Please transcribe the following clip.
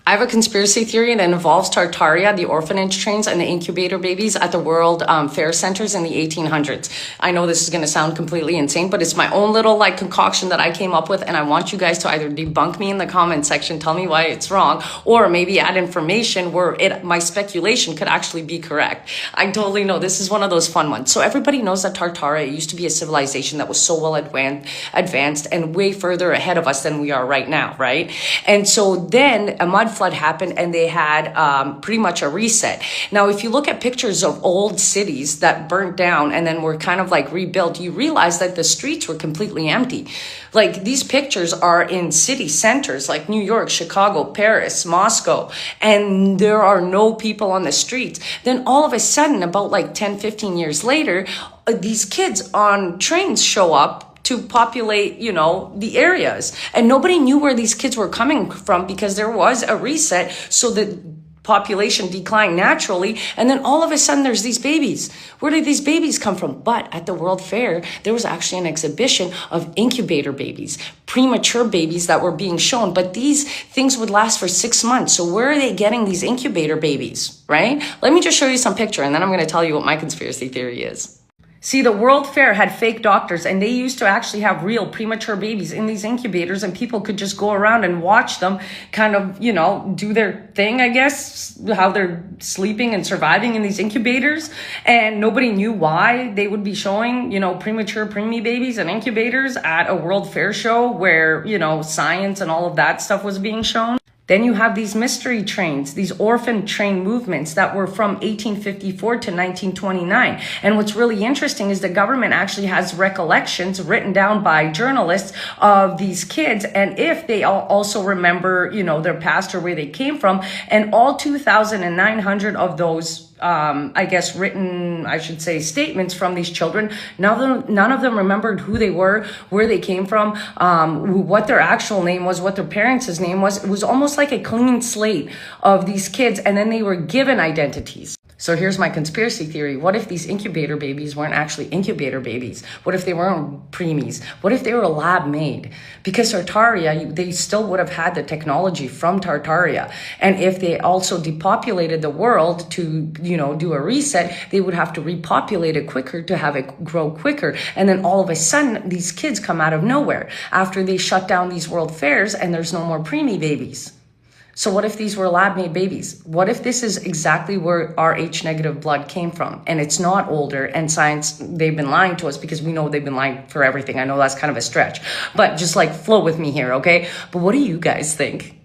I have a conspiracy theory and it involves Tartaria, the orphanage trains, and the incubator babies at the World Fair Centers in the 1800s. I know this is going to sound completely insane, but it's my own little concoction that I came up with, and I want you guys to either debunk me in the comment section, tell me why it's wrong, or maybe add information where my speculation could actually be correct. I totally know this is one of those fun ones. So everybody knows that Tartaria used to be a civilization that was so well advanced and way further ahead of us than we are right now, right? And so then a mud flood happened and they had pretty much a reset. Now, if you look at pictures of old cities that burnt down and then were kind of rebuilt, you realize that the streets were completely empty. These pictures are in city centers like New York, Chicago, Paris, Moscow, and there are no people on the streets. Then all of a sudden, about 10, 15 years later, these kids on trains show up to populate, the areas. And nobody knew where these kids were coming from because there was a reset. So the population declined naturally. And then all of a sudden there's these babies. Where did these babies come from? But at the World Fair, there was actually an exhibition of incubator babies, premature babies that were being shown. But these things would last for 6 months. So where are they getting these incubator babies, right? Let me just show you some picture and then I'm going to tell you what my conspiracy theory is. See, the World Fair had fake doctors and they used to actually have real premature babies in these incubators, and people could just go around and watch them kind of, do their thing, I guess, how they're sleeping and surviving in these incubators. And nobody knew why they would be showing, premature preemie babies and incubators at a World Fair show where, science and all of that stuff was being shown. Then you have these mystery trains, these orphan train movements that were from 1854 to 1929. And what's really interesting is the government actually has recollections written down by journalists of these kids. And if they also remember, their past or where they came from, and all 2,900 of those written, statements from these children. None of them remembered who they were, where they came from, what their actual name was, what their parents' name was. It was almost like a clean slate of these kids, and then they were given identities. So here's my conspiracy theory. What if these incubator babies weren't actually incubator babies? What if they weren't preemies? What if they were lab made? Because Tartaria, they still would have had the technology from Tartaria. And if they also depopulated the world to, do a reset, they would have to repopulate it quicker to have it grow quicker. And then all of a sudden, these kids come out of nowhere after they shut down these world fairs and there's no more preemie babies. So what if these were lab-made babies? What if this is exactly where our H-negative blood came from? And it's not older, and science, they've been lying to us because we know they've been lying for everything. I know that's kind of a stretch, but just flow with me here, okay? But what do you guys think?